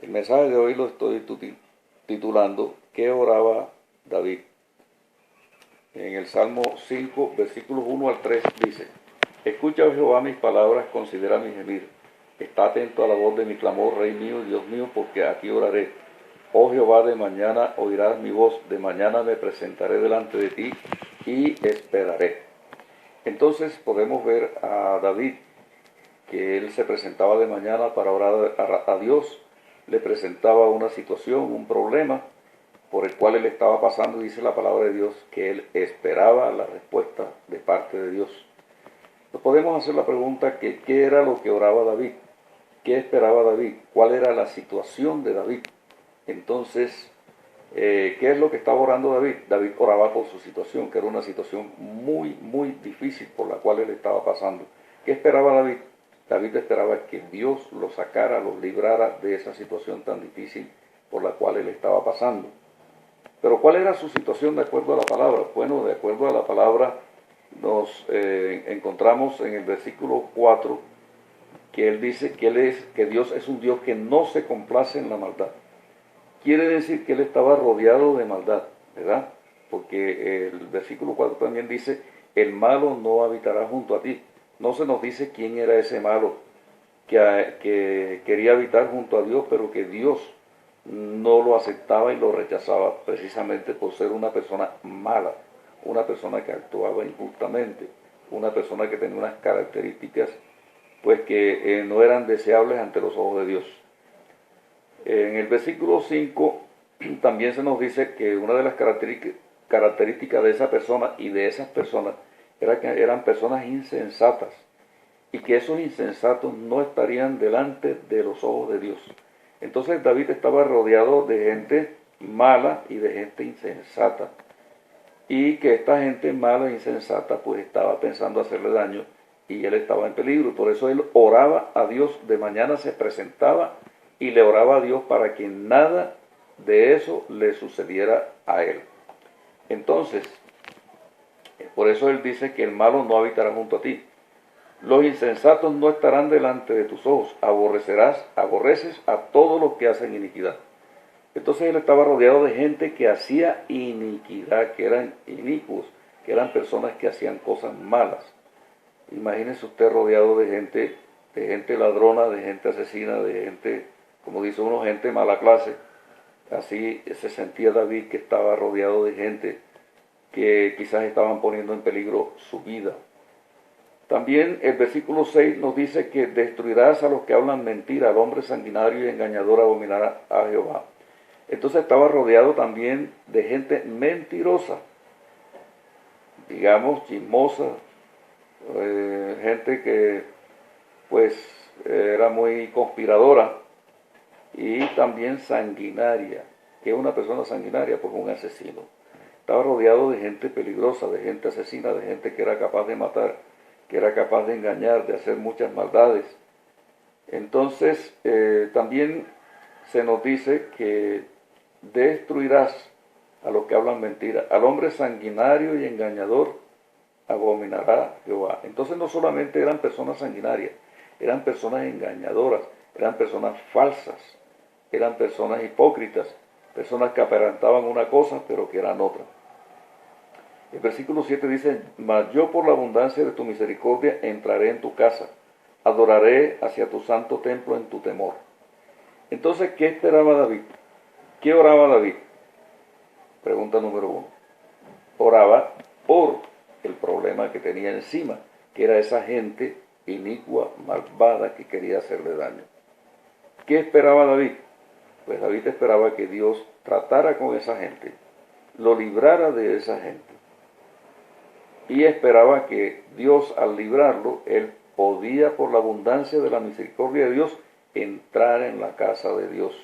El mensaje de hoy lo estoy titulando ¿Qué oraba David? En el Salmo 5, versículos 1 al 3 dice: Escucha, oh Jehová, mis palabras, considera mi gemir. Está atento a la voz de mi clamor, Rey mío y Dios mío, porque a ti oraré. Oh Jehová, de mañana oirás mi voz, de mañana me presentaré delante de ti y esperaré. Entonces podemos ver a David, que él se presentaba de mañana para orar a Dios, le presentaba una situación, un problema por el cual él estaba pasando, y dice la palabra de Dios que él esperaba la respuesta de parte de Dios. Nos podemos hacer la pregunta que ¿qué era lo que oraba David? ¿Qué esperaba David? ¿Cuál era la situación de David? Entonces, ¿qué es lo que estaba orando David? David oraba por su situación, que era una situación muy difícil por la cual él estaba pasando. ¿Qué esperaba David? David esperaba que Dios lo sacara, lo librara de esa situación tan difícil por la cual él estaba pasando. Pero ¿cuál era su situación de acuerdo a la palabra? Bueno, de acuerdo a la palabra nos encontramos en el versículo 4 que él dice que Dios es un Dios que no se complace en la maldad. Quiere decir que él estaba rodeado de maldad, ¿verdad? Porque el versículo 4 también dice: el malo no habitará junto a ti. No se nos dice quién era ese malo que quería habitar junto a Dios, pero que Dios no lo aceptaba y lo rechazaba precisamente por ser una persona mala, una persona que actuaba injustamente, una persona que tenía unas características pues que no eran deseables ante los ojos de Dios. En el versículo 5 también se nos dice que una de las características de esa persona y de esas personas era que eran personas insensatas, y que esos insensatos no estarían delante de los ojos de Dios. Entonces David estaba rodeado de gente mala y de gente insensata, y que esta gente mala e insensata pues estaba pensando hacerle daño, y él estaba en peligro. Por eso él oraba a Dios, de mañana se presentaba y le oraba a Dios para que nada de eso le sucediera a él. Entonces, por eso él dice que el malo no habitará junto a ti. Los insensatos no estarán delante de tus ojos. Aborreces a todos los que hacen iniquidad. Entonces él estaba rodeado de gente que hacía iniquidad, que eran inicuos, que eran personas que hacían cosas malas. Imagínese usted rodeado de gente ladrona, de gente asesina, de gente, como dice uno, gente mala clase. Así se sentía David, que estaba rodeado de gente que quizás estaban poniendo en peligro su vida. También el versículo 6 nos dice que destruirás a los que hablan mentira, al hombre sanguinario y engañador abominará a Jehová. Entonces estaba rodeado también de gente mentirosa, digamos chismosa, gente que pues era muy conspiradora, y también sanguinaria. ¿Qué es una persona sanguinaria? Pues un asesino. Estaba rodeado de gente peligrosa, de gente asesina, de gente que era capaz de matar, que era capaz de engañar, de hacer muchas maldades. Entonces también se nos dice que destruirás a los que hablan mentira, al hombre sanguinario y engañador abominará Jehová. Entonces no solamente eran personas sanguinarias, eran personas engañadoras, eran personas falsas, eran personas hipócritas, personas que aparentaban una cosa pero que eran otra. El versículo 7 dice: mas yo por la abundancia de tu misericordia entraré en tu casa, adoraré hacia tu santo templo en tu temor. Entonces, ¿qué esperaba David? ¿Qué oraba David? Pregunta número 1. Oraba por el problema que tenía encima, que era esa gente inicua, malvada, que quería hacerle daño. ¿Qué esperaba David? Pues David esperaba que Dios tratara con esa gente, lo librara de esa gente, y esperaba que Dios, al librarlo, él podía, por la abundancia de la misericordia de Dios, entrar en la casa de Dios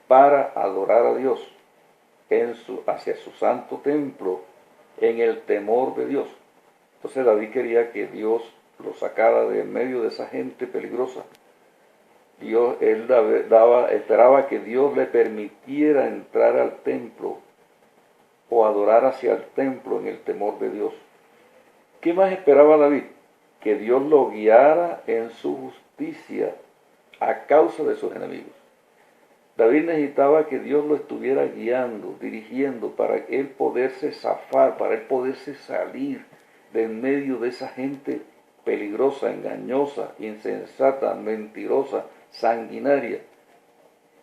para adorar a Dios hacia su santo templo, en el temor de Dios. Entonces David quería que Dios lo sacara de en medio de esa gente peligrosa. Él esperaba que Dios le permitiera entrar al templo o adorar hacia el templo en el temor de Dios. ¿Qué más esperaba David? Que Dios lo guiara en su justicia a causa de sus enemigos. David necesitaba que Dios lo estuviera guiando, dirigiendo, para él poderse zafar, para él poderse salir de en medio de esa gente peligrosa, engañosa, insensata, mentirosa, sanguinaria.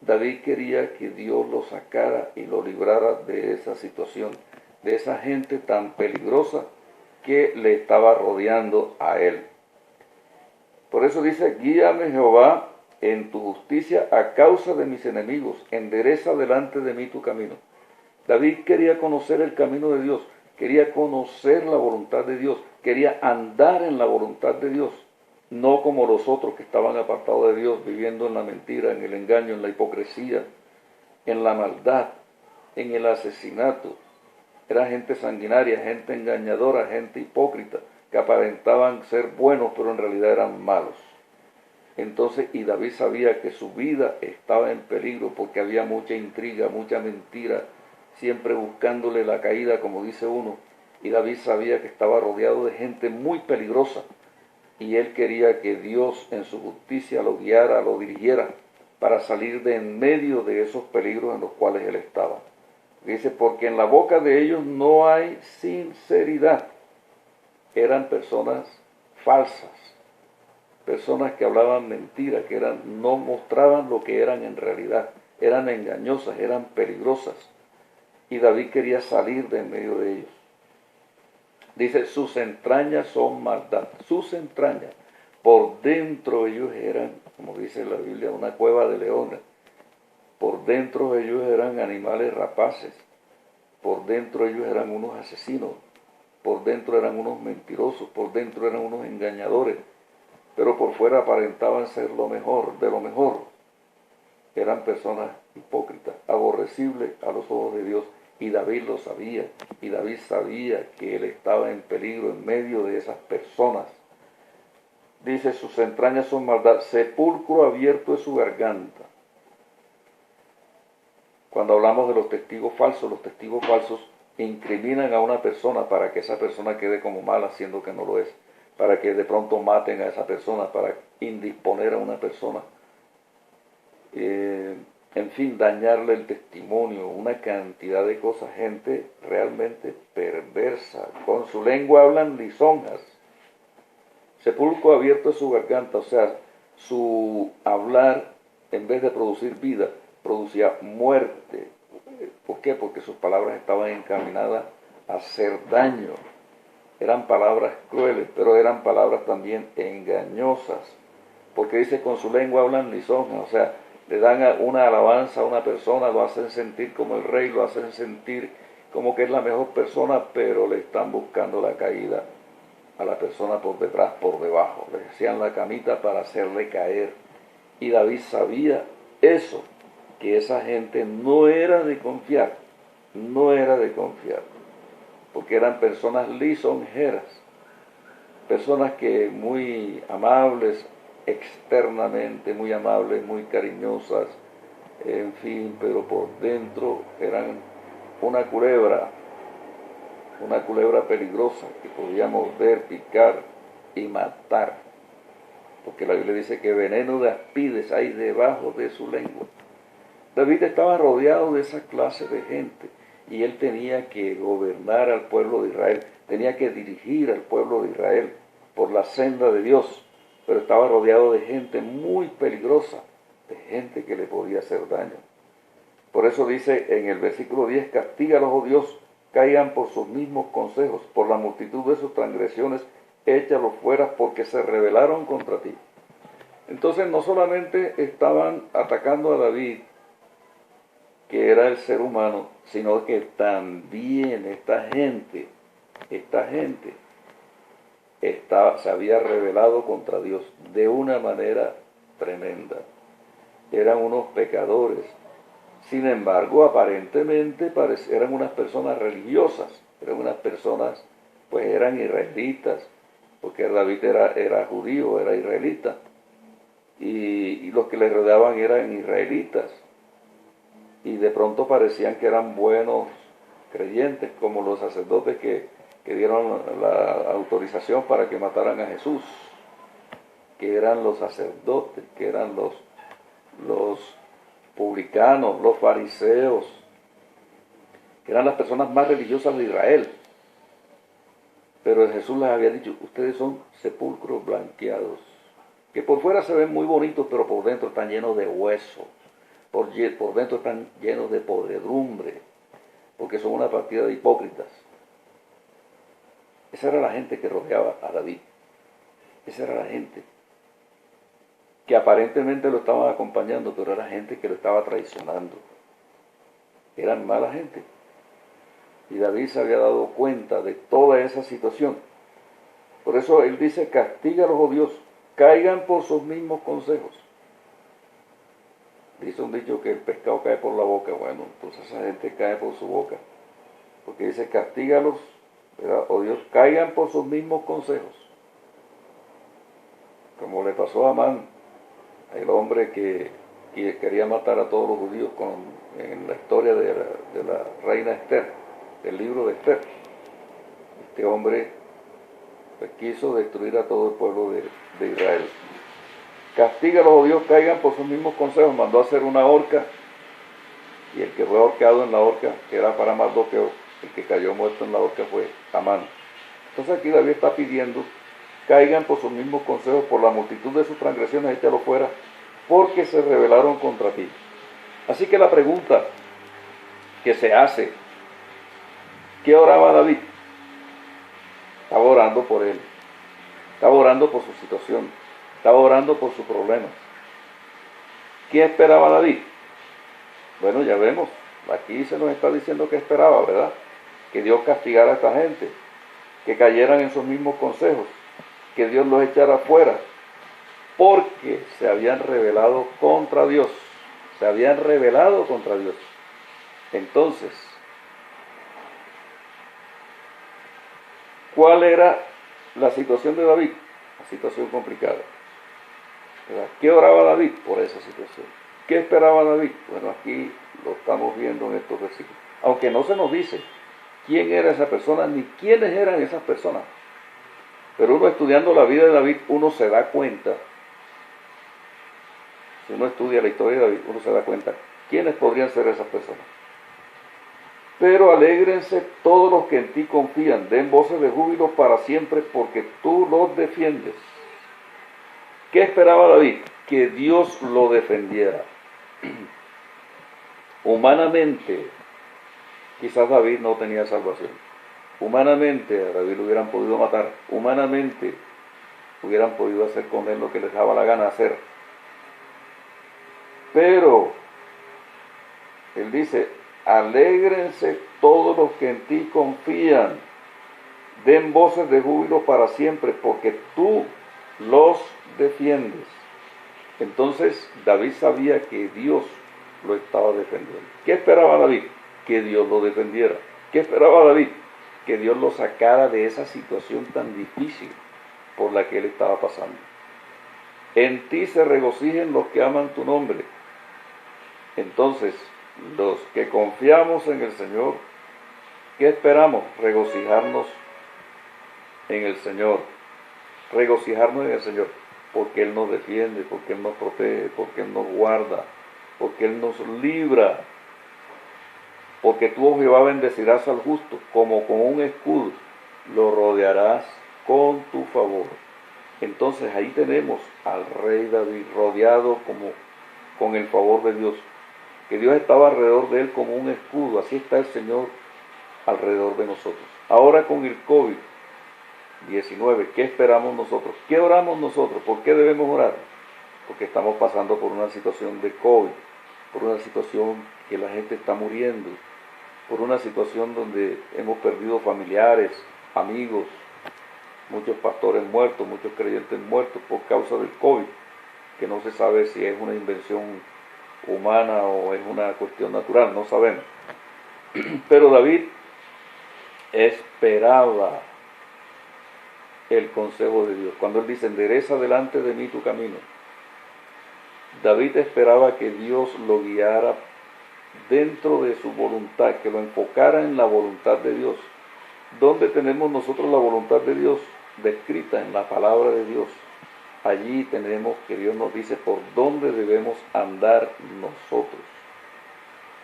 David quería que Dios lo sacara y lo librara de esa situación, de esa gente tan peligrosa que le estaba rodeando a él. Por eso dice, guíame Jehová en tu justicia a causa de mis enemigos, endereza delante de mí tu camino. David quería conocer el camino de Dios, quería conocer la voluntad de Dios, quería andar en la voluntad de Dios, no como los otros que estaban apartados de Dios, viviendo en la mentira, en el engaño, en la hipocresía, en la maldad, en el asesinato. Era gente sanguinaria, gente engañadora, gente hipócrita, que aparentaban ser buenos, pero en realidad eran malos. Entonces, y David sabía que su vida estaba en peligro porque había mucha intriga, mucha mentira, siempre buscándole la caída, como dice uno. Y David sabía que estaba rodeado de gente muy peligrosa. Y él quería que Dios en su justicia lo guiara, lo dirigiera, para salir de en medio de esos peligros en los cuales él estaba. Dice, porque en la boca de ellos no hay sinceridad. Eran personas falsas, personas que hablaban mentiras, que no mostraban lo que eran en realidad, eran engañosas, eran peligrosas, y David quería salir de en medio de ellos. Dice, sus entrañas son maldad, sus entrañas, por dentro ellos eran, como dice la Biblia, una cueva de leones, por dentro ellos eran animales rapaces, por dentro ellos eran unos asesinos, por dentro eran unos mentirosos, por dentro eran unos engañadores, pero por fuera aparentaban ser lo mejor, de lo mejor. Eran personas hipócritas, aborrecibles a los ojos de Dios, y David lo sabía, y David sabía que él estaba en peligro en medio de esas personas. Dice, sus entrañas son maldad, sepulcro abierto es su garganta. Cuando hablamos de los testigos falsos incriminan a una persona para que esa persona quede como mala, siendo que no lo es, para que de pronto maten a esa persona, para indisponer a una persona, en fin, dañarle el testimonio, una cantidad de cosas, gente realmente perversa, con su lengua hablan lisonjas. Sepulcro abierto es su garganta, o sea, su hablar, en vez de producir vida, producía muerte. ¿Por qué? Porque sus palabras estaban encaminadas a hacer daño. Eran palabras crueles, pero eran palabras también engañosas. Porque dice, con su lengua hablan lisonjas, o sea, le dan una alabanza a una persona, lo hacen sentir como el rey, lo hacen sentir como que es la mejor persona, pero le están buscando la caída a la persona por detrás, por debajo. Le hacían la camita para hacerle caer. Y David sabía eso, que esa gente no era de confiar, no era de confiar, porque eran personas lisonjeras, personas que muy amables externamente, muy amables, muy cariñosas, en fin, pero por dentro eran una culebra peligrosa que podía morder, picar y matar, porque la Biblia dice que veneno de aspides hay debajo de su lengua. David estaba rodeado de esa clase de gente y él tenía que gobernar al pueblo de Israel, tenía que dirigir al pueblo de Israel por la senda de Dios, pero estaba rodeado de gente muy peligrosa, de gente que le podía hacer daño. Por eso dice en el versículo 10, castígalos, oh Dios, caigan por sus mismos consejos, por la multitud de sus transgresiones, échalos fuera porque se rebelaron contra ti. Entonces no solamente estaban atacando a David, que era el ser humano, sino que también esta gente se había rebelado contra Dios de una manera tremenda. Eran unos pecadores. Sin embargo, aparentemente eran unas personas religiosas, eran unas personas, pues eran israelitas, porque David era judío, era israelita, y los que le rodeaban eran israelitas. Y de pronto parecían que eran buenos creyentes, como los sacerdotes que dieron la autorización para que mataran a Jesús, que eran los sacerdotes, que eran los publicanos, los fariseos, que eran las personas más religiosas de Israel. Pero Jesús les había dicho, ustedes son sepulcros blanqueados, que por fuera se ven muy bonitos, pero por dentro están llenos de huesos, por dentro están llenos de podredumbre, porque son una partida de hipócritas. Esa era la gente que rodeaba a David. Esa era la gente que aparentemente lo estaban acompañando, pero era gente que lo estaba traicionando. Eran mala gente. Y David se había dado cuenta de toda esa situación. Por eso él dice, castígalos, oh Dios, caigan por sus mismos consejos. Dice un dicho que el pescado cae por la boca. Bueno, entonces esa gente cae por su boca. Porque dice, castígalos, ¿verdad? Oh Dios, caigan por sus mismos consejos. Como le pasó a Amán, el hombre que quería matar a todos los judíos en la historia de la reina Esther, del libro de Esther. Este hombre pues, quiso destruir a todo el pueblo de Israel. Castígalos, oh Dios, caigan por sus mismos consejos. Mandó a hacer una horca, y el que fue ahorcado en la horca, que era para Mardoqueo, el que cayó muerto en la horca fue Amán. Entonces aquí David está pidiendo, caigan por sus mismos consejos, por la multitud de sus transgresiones, échalo fuera, porque se rebelaron contra ti. Así que la pregunta que se hace, ¿qué oraba David? Estaba orando por él, estaba orando por su situación, estaba orando por sus problemas. ¿Qué esperaba David? Bueno, ya vemos, aquí se nos está diciendo que esperaba, ¿verdad? Que Dios castigara a esta gente, que cayeran en sus mismos consejos, que Dios los echara fuera, porque se habían rebelado contra Dios, se habían rebelado contra Dios. Entonces, ¿cuál era la situación de David? Una situación complicada. ¿Verdad? ¿Qué oraba David por esa situación? ¿Qué esperaba David? Bueno, aquí lo estamos viendo en estos versículos. Aunque no se nos dice quién era esa persona ni quiénes eran esas personas. Pero uno estudiando la vida de David, uno se da cuenta, si uno estudia la historia de David, uno se da cuenta quiénes podrían ser esas personas. Pero alégrense todos los que en ti confían, den voces de júbilo para siempre, porque tú los defiendes. ¿Qué esperaba David? Que Dios lo defendiera. Humanamente, quizás David no tenía salvación. Humanamente a David lo hubieran podido matar. Humanamente hubieran podido hacer con él lo que les daba la gana hacer. Pero él dice, alégrense todos los que en ti confían, den voces de júbilo para siempre, porque tú los defiendes. Entonces David sabía que Dios lo estaba defendiendo. ¿Qué esperaba David? Que Dios lo defendiera. ¿Qué esperaba David? Que Dios lo sacara de esa situación tan difícil por la que él estaba pasando. En ti se regocijen los que aman tu nombre. Entonces, los que confiamos en el Señor, ¿qué esperamos? Regocijarnos en el Señor. Regocijarnos en el Señor, porque Él nos defiende, porque Él nos protege, porque Él nos guarda, porque Él nos libra. Porque tú, oh Jehová, bendecirás al justo, como con un escudo lo rodearás con tu favor. Entonces ahí tenemos al rey David rodeado con el favor de Dios. Que Dios estaba alrededor de él como un escudo. Así está el Señor alrededor de nosotros. Ahora con el COVID-19, ¿qué esperamos nosotros? ¿Qué oramos nosotros? ¿Por qué debemos orar? Porque estamos pasando por una situación de COVID, por una situación que la gente está muriendo, por una situación donde hemos perdido familiares, amigos, muchos pastores muertos, muchos creyentes muertos por causa del COVID, que no se sabe si es una invención humana o es una cuestión natural, no sabemos. Pero David esperaba el consejo de Dios. Cuando él dice, endereza delante de mí tu camino, David esperaba que Dios lo guiara dentro de su voluntad, que lo enfocara en la voluntad de Dios. ¿Dónde tenemos nosotros la voluntad de Dios? Descrita en la palabra de Dios. allí tenemos que Dios nos dice por dónde debemos andar nosotros.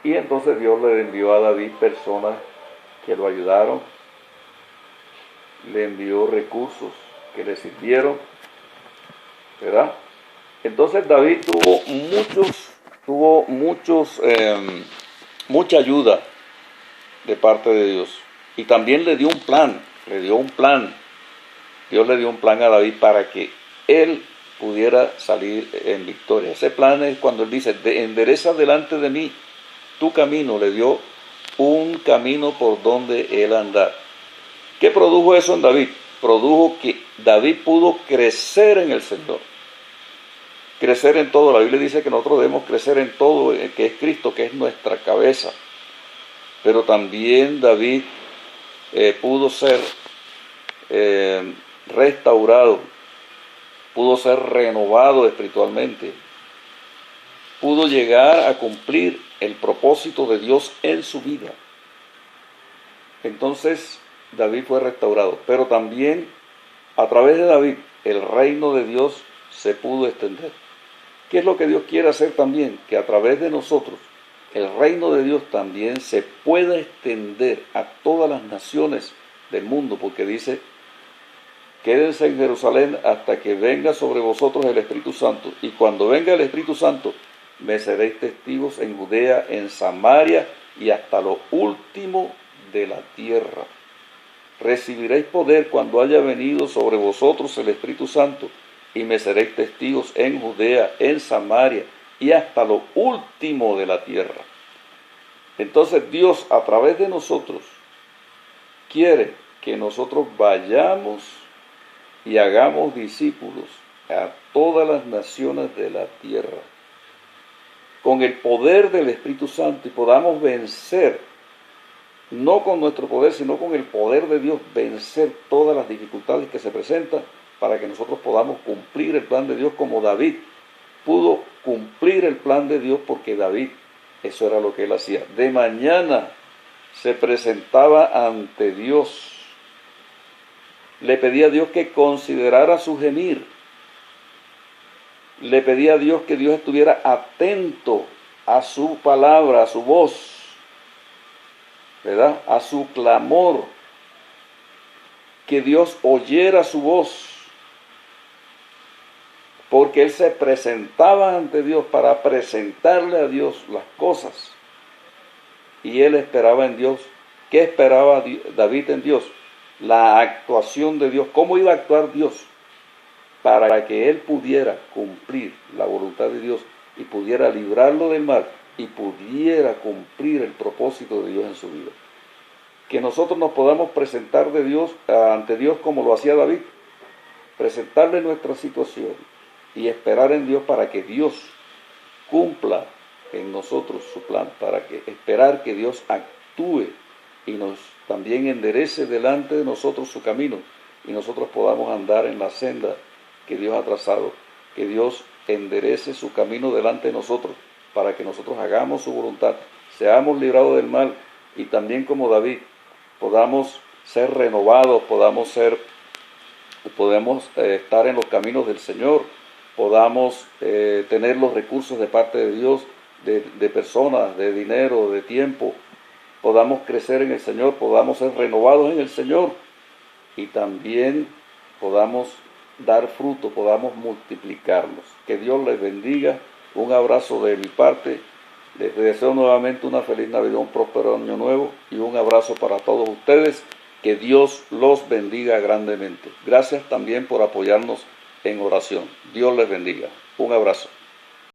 Y entonces Dios le envió a David personas que lo ayudaron, le envió recursos que le sirvieron, ¿verdad? Entonces David tuvo mucha ayuda de parte de Dios. Y también le dio un plan. Dios le dio un plan a David para que él pudiera salir en victoria. Ese plan es cuando él dice, endereza delante de mí tu camino. Le dio un camino por donde él andar. ¿Qué produjo eso en David? Produjo que David pudo crecer en el Señor. Crecer en todo. La Biblia dice que nosotros debemos crecer en todo, que es Cristo, que es nuestra cabeza. Pero también David pudo ser restaurado, pudo ser renovado espiritualmente, pudo llegar a cumplir el propósito de Dios en su vida. Entonces David fue restaurado, pero también a través de David el reino de Dios se pudo extender. ¿Qué es lo que Dios quiere hacer también? Que a través de nosotros el reino de Dios también se pueda extender a todas las naciones del mundo, porque dice, quédense en Jerusalén hasta que venga sobre vosotros el Espíritu Santo, y cuando venga el Espíritu Santo, me seréis testigos en Judea, en Samaria y hasta lo último de la tierra. Recibiréis poder cuando haya venido sobre vosotros el Espíritu Santo, y me seréis testigos en Judea, en Samaria y hasta lo último de la tierra. Entonces Dios, a través de nosotros, quiere que nosotros vayamos y hagamos discípulos a todas las naciones de la tierra, con el poder del Espíritu Santo, y podamos vencer, no con nuestro poder, sino con el poder de Dios, vencer todas las dificultades que se presentan, para que nosotros podamos cumplir el plan de Dios, como David pudo cumplir el plan de Dios, porque David, eso era lo que él hacía. De mañana se presentaba ante Dios, le pedía a Dios que considerara su gemir, le pedía a Dios que Dios estuviera atento a su palabra, a su voz, ¿verdad? A su clamor, que Dios oyera su voz, porque él se presentaba ante Dios para presentarle a Dios las cosas, y él esperaba en Dios. ¿Qué esperaba David en Dios? La actuación de Dios. ¿Cómo iba a actuar Dios para que él pudiera cumplir la voluntad de Dios y pudiera librarlo del mal y pudiera cumplir el propósito de Dios en su vida? Que nosotros nos podamos presentar ante Dios como lo hacía David, presentarle nuestra situación y esperar en Dios para que Dios cumpla en nosotros su plan, esperar que Dios actúe y nos también enderece delante de nosotros su camino, y nosotros podamos andar en la senda que Dios ha trazado, que Dios enderece su camino delante de nosotros, para que nosotros hagamos su voluntad, seamos librados del mal, y también como David podamos ser renovados, podemos estar en los caminos del Señor, podamos tener los recursos de parte de Dios, de personas, de dinero, de tiempo, podamos crecer en el Señor, podamos ser renovados en el Señor, y también podamos dar fruto, podamos multiplicarnos. Que Dios les bendiga. Un abrazo de mi parte. Les deseo nuevamente una feliz Navidad, un próspero año nuevo, y un abrazo para todos ustedes. Que Dios los bendiga grandemente. Gracias también por apoyarnos en oración. Dios les bendiga. Un abrazo.